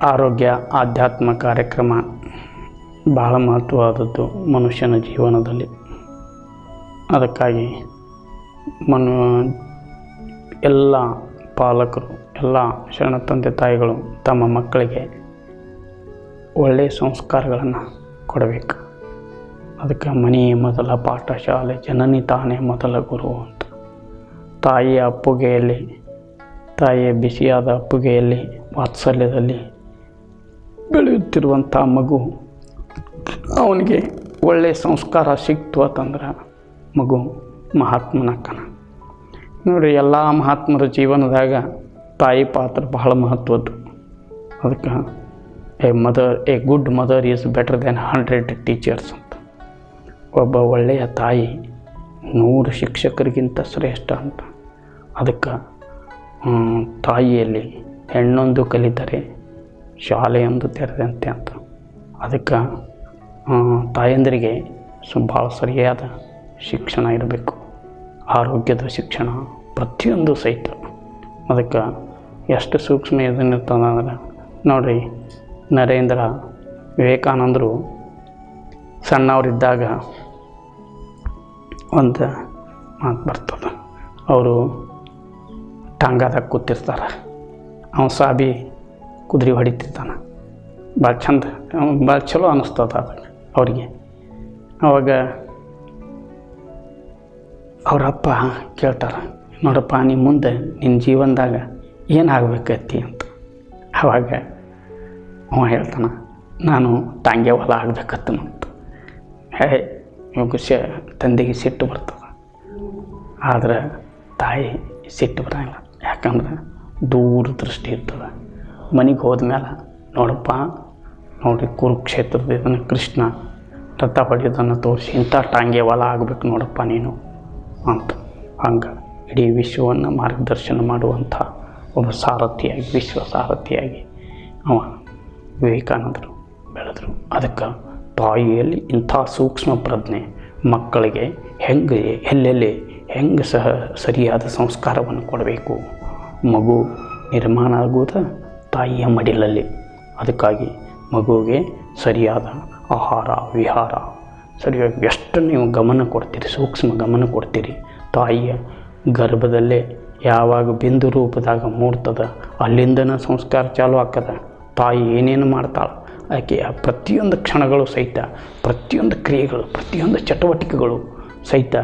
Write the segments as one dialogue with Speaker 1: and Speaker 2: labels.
Speaker 1: ಆರೋಗ್ಯ ಆಧ್ಯಾತ್ಮ ಕಾರ್ಯಕ್ರಮ ಬಹಳ ಮಹತ್ವವಾದದ್ದು ಮನುಷ್ಯನ ಜೀವನದಲ್ಲಿ. ಅದಕ್ಕಾಗಿ ಎಲ್ಲ ಪಾಲಕರು, ಎಲ್ಲ ಶರಣ ತಂದೆ ತಾಯಿಗಳು ತಮ್ಮ ಮಕ್ಕಳಿಗೆ ಒಳ್ಳೆಯ ಸಂಸ್ಕಾರಗಳನ್ನು ಕೊಡಬೇಕು. ಅದಕ್ಕೆ ಮನೆಯೇ ಮೊದಲ ಪಾಠಶಾಲೆ, ಜನನಿ ತಾನೇ ಮೊದಲ ಗುರು ಅಂತ. ತಾಯಿಯ ಅಪ್ಪುಗೆಯಲ್ಲಿ, ತಾಯಿಯ ಬಿಸಿಯಾದ ಅಪ್ಪುಗೆಯಲ್ಲಿ, ವಾತ್ಸಲ್ಯದಲ್ಲಿ ಬೆಳೆಯುತ್ತಿರುವಂಥ ಮಗು, ಅವನಿಗೆ ಒಳ್ಳೆಯ ಸಂಸ್ಕಾರ ಸಿಕ್ತು ಅಂತಂದ್ರೆ ಮಗು ಮಹಾತ್ಮನಕ್ಕನ. ನೋಡಿ, ಎಲ್ಲ ಮಹಾತ್ಮರ ಜೀವನದಾಗ ತಾಯಿ ಪಾತ್ರ ಬಹಳ ಮಹತ್ವದ್ದು. ಅದಕ್ಕೆ a good mother is better than 100 teachers ಅಂತ. ಒಬ್ಬ ಒಳ್ಳೆಯ ತಾಯಿ 100 ಶಿಕ್ಷಕರಿಗಿಂತ ಶ್ರೇಷ್ಠ ಅಂತ. ಅದಕ್ಕೆ ತಾಯಿಯಲ್ಲಿ ಹೆಣ್ಣೊಂದು ಕಲಿತರೆ ಶಾಲೆಯೊಂದು ತೆರೆದಂತೆ ಅಂತ. ಅದಕ್ಕೆ ತಾಯಂದಿರಿಗೆ ಭಾಳ ಸರಿಯಾದ ಶಿಕ್ಷಣ ಇರಬೇಕು, ಆರೋಗ್ಯದ ಶಿಕ್ಷಣ ಪ್ರತಿಯೊಂದು ಸಹಿತ. ಅದಕ್ಕೆ ಎಷ್ಟು ಸೂಕ್ಷ್ಮ ಇದನ್ನಿರ್ತದಂದ್ರೆ ನೋಡಿರಿ, ನರೇಂದ್ರ ವಿವೇಕಾನಂದರು ಸಣ್ಣವರಿದ್ದಾಗ ಒಂದು ಮಾತು ಬರ್ತದೆ. ಅವರು ಟಾಂಗಾದಾಗ ಕೂತಿರ್ತಾರೆ, ಅವನು ಸಾಬಿ ಕುದುರೆ ಹೊಡಿತಿರ್ತಾನೆ. ಭಾಳ ಚಂದ, ಭಾಳ ಚಲೋ ಅನ್ನಿಸ್ತದ ಅದಕ್ಕೆ ಅವ್ರಿಗೆ. ಅವಾಗ ಅವರಪ್ಪ ಕೇಳ್ತಾರೆ, ನೋಡಪ್ಪ ನೀ ಮುಂದೆ ನಿನ್ನ ಜೀವನದಾಗ ಏನಾಗಬೇಕತ್ತಿ ಅಂತ. ಆವಾಗ ಅವ ಹೇಳ್ತಾನೆ, ನಾನು ಟಾಂಗೆ ಹೊಲ ಆಗ್ಬೇಕತ್ತನಂತ. ಇವಾಗ ತಂದೆಗೆ ಸಿಟ್ಟು ಬರ್ತದೆ, ಆದರೆ ತಾಯಿ ಸಿಟ್ಟು ಬರೋಂಗಿಲ್ಲ. ಯಾಕಂದ್ರೆ ದೂರದೃಷ್ಟಿ ಇರ್ತದೆ. ಮನೆಗೆ ಹೋದ್ಮೇಲೆ ನೋಡಪ್ಪ, ನೋಡಿ ಕುರುಕ್ಷೇತ್ರದ ಇದನ್ನು ಕೃಷ್ಣ ರಥ ಹೊಡೆಯೋದನ್ನು ತೋರಿಸಿ ಇಂಥ ಟಾಂಗೆ ಹೊಲ ಆಗಬೇಕು ನೋಡಪ್ಪ ನೀನು ಅಂತ. ಹಂಗೆ ಇಡೀ ವಿಶ್ವವನ್ನು ಮಾರ್ಗದರ್ಶನ ಮಾಡುವಂಥ ಒಬ್ಬ ಸಾರಥಿಯಾಗಿ, ವಿಶ್ವ ಸಾರಥಿಯಾಗಿ ಅವ ವಿವೇಕಾನಂದರು ಬೆಳೆದರು. ಅದಕ್ಕೆ ತಾಯಿಯಲ್ಲಿ ಇಂಥ ಸೂಕ್ಷ್ಮ ಪ್ರಜ್ಞೆ ಮಕ್ಕಳಿಗೆ ಎಲ್ಲೆಲ್ಲಿ ಹೆಂಗೆ ಸರಿಯಾದ ಸಂಸ್ಕಾರವನ್ನು ಕೊಡಬೇಕು. ಮಗು ನಿರ್ಮಾಣ ಆಗುವುದು ತಾಯಿಯ ಮಡಿಲಲ್ಲಿ. ಅದಕ್ಕಾಗಿ ಮಗುವಿಗೆ ಸರಿಯಾದ ಆಹಾರ ವಿಹಾರ ಸರಿಯಾಗಿ ಎಷ್ಟು ನೀವು ಗಮನ ಕೊಡ್ತೀರಿ, ಸೂಕ್ಷ್ಮ ಗಮನ ಕೊಡ್ತೀರಿ. ತಾಯಿಯ ಗರ್ಭದಲ್ಲೇ ಯಾವಾಗ ಬಿಂದು ರೂಪದಾಗ ಮೂಡ್ತದೆ ಅಲ್ಲಿಂದನೇ ಸಂಸ್ಕಾರ ಚಾಲು ಆಗ್ತದೆ. ತಾಯಿ ಏನೇನು ಮಾಡ್ತಾಳೆ, ಆಕೆಯ ಪ್ರತಿಯೊಂದು ಕ್ಷಣಗಳು ಸಹಿತ, ಪ್ರತಿಯೊಂದು ಕ್ರಿಯೆಗಳು, ಪ್ರತಿಯೊಂದು ಚಟುವಟಿಕೆಗಳು ಸಹಿತ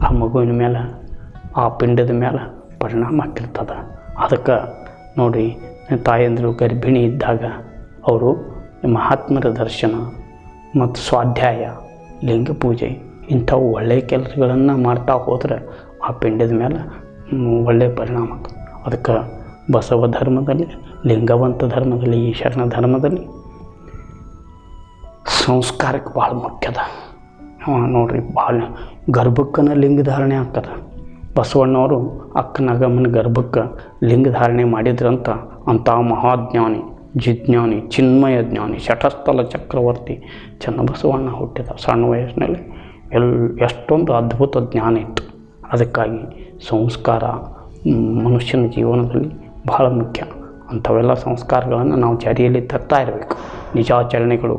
Speaker 1: ಆ ಮಗುವಿನ ಮೇಲೆ, ಆ ಪಿಂಡದ ಮೇಲೆ ಪರಿಣಾಮ ಆಗ್ತಿರ್ತದೆ. ಅದಕ್ಕೆ ನೋಡಿ, ತಾಯಂದಿರು ಗರ್ಭಿಣಿ ಇದ್ದಾಗ ಅವರು ಮಹಾತ್ಮರ ದರ್ಶನ ಮತ್ತು ಸ್ವಾಧ್ಯಾಯ, ಲಿಂಗ ಪೂಜೆ ಇಂಥವು ಒಳ್ಳೆಯ ಕೆಲಸಗಳನ್ನು ಮಾಡ್ತಾ ಹೋದರೆ ಆ ಪಿಂಡದ ಮೇಲೆ ಒಳ್ಳೆಯ ಪರಿಣಾಮ ಆಗ್ತದೆ. ಅದಕ್ಕೆ ಬಸವ ಧರ್ಮದಲ್ಲಿ, ಲಿಂಗವಂತ ಧರ್ಮದಲ್ಲಿ, ಈ ಶರಣ ಧರ್ಮದಲ್ಲಿ ಸಂಸ್ಕಾರಕ್ಕೆ ಭಾಳ ಮುಖ್ಯದ. ನೋಡಿರಿ, ಭಾಳ ಗರ್ಭಕ್ಕನ ಲಿಂಗ ಧಾರಣೆ ಆಗ್ತದೆ. ಬಸವಣ್ಣವರು ಅಕ್ಕನಗಮನ ಗರ್ಭಕ್ಕೆ ಲಿಂಗ ಧಾರಣೆ ಮಾಡಿದ್ರಂತ. ಅಂಥ ಮಹಾಜ್ಞಾನಿ, ಜಿಜ್ಞಾನಿ, ಚಿನ್ಮಯ ಜ್ಞಾನಿ, ಶಠಸ್ಥಲ ಚಕ್ರವರ್ತಿ ಚನ್ನಬಸವಣ್ಣ ಹುಟ್ಟಿದ ಸಣ್ಣ ವಯಸ್ಸಿನಲ್ಲಿ. ಎಷ್ಟೊಂದು ಅದ್ಭುತ ಜ್ಞಾನ ಇತ್ತು. ಅದಕ್ಕಾಗಿ ಸಂಸ್ಕಾರ ಮನುಷ್ಯನ ಜೀವನದಲ್ಲಿ ಬಹಳ ಮುಖ್ಯ. ಅಂಥವೆಲ್ಲ ಸಂಸ್ಕಾರಗಳನ್ನು ನಾವು ಜಾರಿಯಲ್ಲಿ ತರ್ತಾ ಇರಬೇಕು. ನಿಜಾಚರಣೆಗಳು,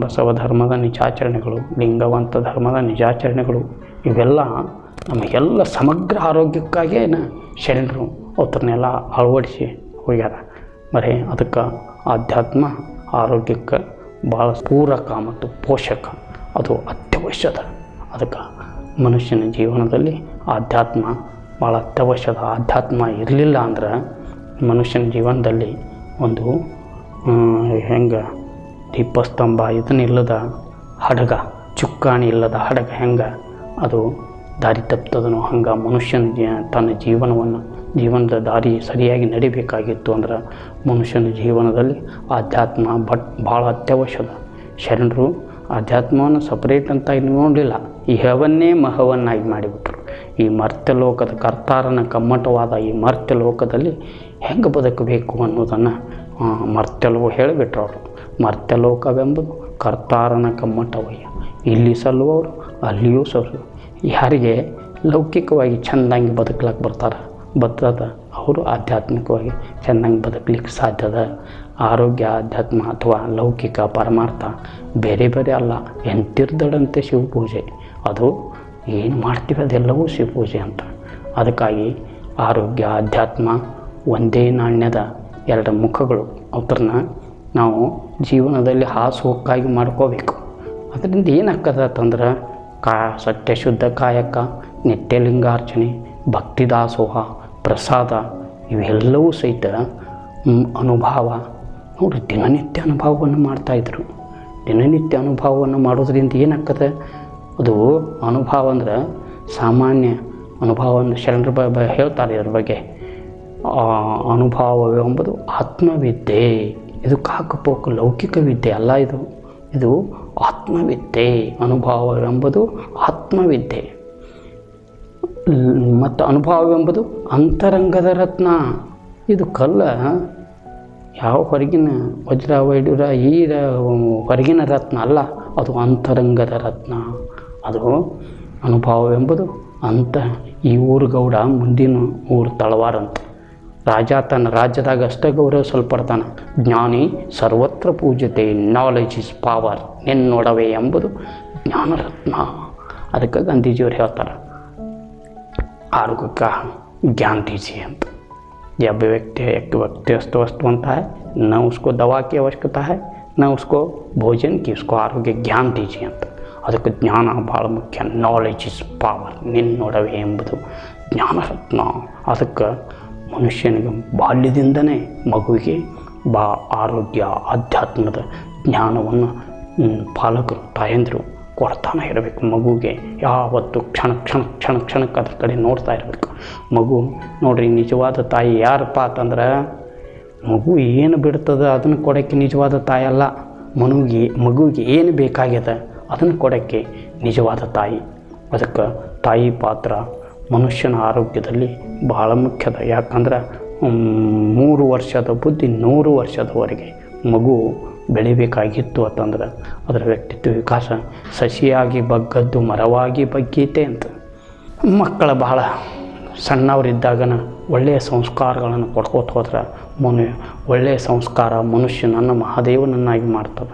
Speaker 1: ಬಸವ ಧರ್ಮದ ನಿಜಾಚರಣೆಗಳು, ಲಿಂಗವಂತ ಧರ್ಮದ ನಿಜಾಚರಣೆಗಳು, ಇವೆಲ್ಲ ನಮಗೆಲ್ಲ ಸಮಗ್ರ ಆರೋಗ್ಯಕ್ಕಾಗೇ ಶರಣರು ಅವರನ್ನೆಲ್ಲ ಅಳವಡಿಸಿ ಹೋಗ್ಯಾರ. ಬರೀ ಅದಕ್ಕೆ ಆಧ್ಯಾತ್ಮ ಆರೋಗ್ಯಕ್ಕೆ ಭಾಳ ಪೂರಕ ಮತ್ತು ಪೋಷಕ, ಅದು ಅತ್ಯವಶ್ಯದ. ಅದಕ್ಕೆ ಮನುಷ್ಯನ ಜೀವನದಲ್ಲಿ ಆಧ್ಯಾತ್ಮ ಭಾಳ ಅತ್ಯವಶ್ಯದ. ಆಧ್ಯಾತ್ಮ ಇರಲಿಲ್ಲ ಅಂದ್ರೆ ಮನುಷ್ಯನ ಜೀವನದಲ್ಲಿ ಒಂದು ಹೆಂಗೆ ದೀಪಸ್ತಂಭ ಇದನ್ನಿಲ್ಲದ ಹಡಗ, ಚುಕ್ಕಾಣಿ ಇಲ್ಲದ ಹಡಗ ಹೆಂಗೆ ಅದು ದಾರಿ ತಪ್ತದನೋ ಹಂಗೆ ಮನುಷ್ಯನ ತನ್ನ ಜೀವನದ ದಾರಿ ಸರಿಯಾಗಿ ನಡಿಬೇಕಾಗಿತ್ತು ಅಂದ್ರೆ ಮನುಷ್ಯನ ಜೀವನದಲ್ಲಿ ಆಧ್ಯಾತ್ಮ ಭಾಳ ಅತ್ಯವಶ್ಯದ. ಶರಣರು ಆಧ್ಯಾತ್ಮವನ್ನು ಸಪ್ರೇಟ್ ಅಂತ ನೋಡಲಿಲ್ಲ, ಇಹವನ್ನೇ ಮಹವನ್ನಾಗಿ ಮಾಡಿಬಿಟ್ರು. ಈ ಮರ್ತ್ಯ ಲೋಕದ ಕರ್ತಾರನ ಕಮ್ಮಟವಾದ ಈ ಮರ್ತ್ಯ ಲೋಕದಲ್ಲಿ ಹೆಂಗೆ ಬದುಕಬೇಕು ಅನ್ನೋದನ್ನು ಮರ್ತ್ಯಲೋ ಹೇಳಿಬಿಟ್ರು ಅವರು. ಮರ್ತ್ಯಲೋಕವೆಂಬುದು ಕರ್ತಾರನ ಕಮ್ಮಟವಯ್ಯ, ಇಲ್ಲಿ ಸಲ್ಲುವವರು ಅಲ್ಲಿಯೂ ಸಲ್ಲು. ಯಾರಿಗೆ ಲೌಕಿಕವಾಗಿ ಚೆಂದಾಗಿ ಬದುಕಲಿಕ್ಕೆ ಬರ್ತಾರೆ ಬರ್ತದ ಅವರು ಆಧ್ಯಾತ್ಮಿಕವಾಗಿ ಚೆನ್ನಾಗಿ ಬದುಕಲಿಕ್ಕೆ ಸಾಧ್ಯದ. ಆರೋಗ್ಯ, ಅಧ್ಯಾತ್ಮ ಅಥವಾ ಲೌಕಿಕ ಪರಮಾರ್ಥ ಬೇರೆ ಬೇರೆ ಅಲ್ಲ. ಎಂತಿರ್ದಡಂತೆ ಶಿವಪೂಜೆ, ಅದು ಏನು ಮಾಡ್ತೀವಿ ಅದೆಲ್ಲವೂ ಶಿವಪೂಜೆ ಅಂತ. ಅದಕ್ಕಾಗಿ ಆರೋಗ್ಯ, ಅಧ್ಯಾತ್ಮ ಒಂದೇ ನಾಣ್ಯದ ಎರಡು ಮುಖಗಳು. ಅವ್ರನ್ನ ನಾವು ಜೀವನದಲ್ಲಿ ಹಾಸುಹೊಕ್ಕಾಗಿ ಮಾಡ್ಕೋಬೇಕು. ಅದರಿಂದ ಏನಾಗ್ತದಂದ್ರೆ ಸತ್ಯ ಶುದ್ಧ ಕಾಯಕ, ನಿತ್ಯಲಿಂಗಾರ್ಚನೆ, ಭಕ್ತಿ ದಾಸೋಹ, ಪ್ರಸಾದ ಇವೆಲ್ಲವೂ ಸಹಿತ ಅನುಭವ. ನೋಡಿ, ದಿನನಿತ್ಯ ಅನುಭವವನ್ನು ಮಾಡ್ತಾಯಿದ್ರು. ದಿನನಿತ್ಯ ಅನುಭವವನ್ನು ಮಾಡೋದ್ರಿಂದ ಏನಾಗ್ತದೆ, ಅದು ಅನುಭವ ಅಂದ್ರೆ ಸಾಮಾನ್ಯ ಅನುಭವವನ್ನು ಶರಣರು ಹೇಳ್ತಾರೆ. ಇದ್ರ ಬಗ್ಗೆ ಅನುಭವವೆಂಬುದು ಆತ್ಮವಿದ್ಯೆ. ಇದು ಕಾಕಪೋಕು ಲೌಕಿಕ ವಿದ್ಯೆ ಅಲ್ಲ. ಇದು ಆತ್ಮವಿದ್ಯೆ. ಅನುಭವವೆಂಬುದು ಆತ್ಮವಿದ್ಯೆ. ಮತ್ತು ಅನುಭವವೆಂಬುದು ಅಂತರಂಗದ ರತ್ನ. ಇದು ಕಲ್ಲ ಯಾವ ಹೊರಗಿನ ವಜ್ರ ವೈಡೂರ ಹೊರಗಿನ ರತ್ನ ಅಲ್ಲ, ಅದು ಅಂತರಂಗದ ರತ್ನ. ಅದು ಅನುಭವವೆಂಬುದು ಈ ಊರು ಗೌಡ ಮುಂದಿನ ಊರು ತಳವಾರಂತ. ರಾಜ ತನ್ನ ರಾಜ್ಯದಾಗ ಅಷ್ಟೇ ಗೌರವ ಸ್ವಲ್ಪಡ್ತಾನೆ. ಜ್ಞಾನಿ ಸರ್ವತ್ರ ಪೂಜ್ಯತೆ, ನಾಲೆಜ್ ಇಸ್ ಪವರ್, ನಿನ್ನೊಡವೆ ಎಂಬುದು ಜ್ಞಾನರತ್ನ. ಅದಕ್ಕೆ ಗಾಂಧೀಜಿಯವ್ರು ಹೇಳ್ತಾರೆ, आरोग्य का ज्ञान दीजिए ಅಂತ. जब व्यक्ति स्वस्थ है, न उसको दवा की आवश्यकता है, न उसको भोजन की, उसको आरोग्य ज्ञान दीजिए ಅಂತ. ಅದಕ್ಕೆ ಜ್ಞಾನ ಭಾಳ ಮುಖ್ಯ. ನಾಲೆಜ್ ಇಸ್ ಪವರ್, ನಿನ್ನೊಡವೆ ಎಂಬುದು ಜ್ಞಾನರತ್ನ. ಅದಕ್ಕೆ ಮನುಷ್ಯನಿಗೆ ಬಾಲ್ಯದಿಂದನೇ ಮಗುವಿಗೆ ಆರೋಗ್ಯ, ಅಧ್ಯಾತ್ಮದ ಜ್ಞಾನವನ್ನು ಪಾಲಕರು, ತಾಯಂದಿರು ಕೊಡ್ತಾನೆ ಇರಬೇಕು. ಮಗುವಿಗೆ ಯಾವತ್ತು ಕ್ಷಣಕ್ಕೆ ಅದ್ರ ಕಡೆ ನೋಡ್ತಾ ಇರಬೇಕು. ಮಗು ನೋಡ್ರಿ, ನಿಜವಾದ ತಾಯಿ ಯಾರಪ್ಪ ಅಂತಂದ್ರೆ, ಮಗು ಏನು ಬಿಡ್ತದೆ ಅದನ್ನು ಕೊಡೋಕ್ಕೆ ನಿಜವಾದ ತಾಯಿ ಅಲ್ಲ. ಮಗುವಿಗೆ ಏನು ಬೇಕಾಗ್ಯದ ಅದನ್ನು ಕೊಡೋಕ್ಕೆ ನಿಜವಾದ ತಾಯಿ. ಅದಕ್ಕೆ ತಾಯಿ ಪಾತ್ರ ಮನುಷ್ಯನ ಆರೋಗ್ಯದಲ್ಲಿ ಬಹಳ ಮುಖ್ಯದ. ಯಾಕಂದ್ರೆ 3 ವರ್ಷದ ಬುದ್ಧಿ 100 ವರ್ಷದವರೆಗೆ ಮಗು ಬೆಳಿಬೇಕಾಗಿತ್ತು ಅಂತಂದ್ರೆ ಅದರ ವ್ಯಕ್ತಿತ್ವ ವಿಕಾಸ ಸಸಿಯಾಗಿ ಬಗ್ಗದ್ದು ಮರವಾಗಿ ಬಗ್ಗೀತೆ ಅಂತ. ಮಕ್ಕಳ ಬಹಳ ಸಣ್ಣವರಿದ್ದಾಗನ ಒಳ್ಳೆಯ ಸಂಸ್ಕಾರಗಳನ್ನು ಕೊಡ್ಕೋತ ಹೋದ್ರೆ ಒಳ್ಳೆಯ ಸಂಸ್ಕಾರ ಮನುಷ್ಯನನ್ನು ಮಹಾದೇವನನ್ನಾಗಿ ಮಾಡ್ತದೆ.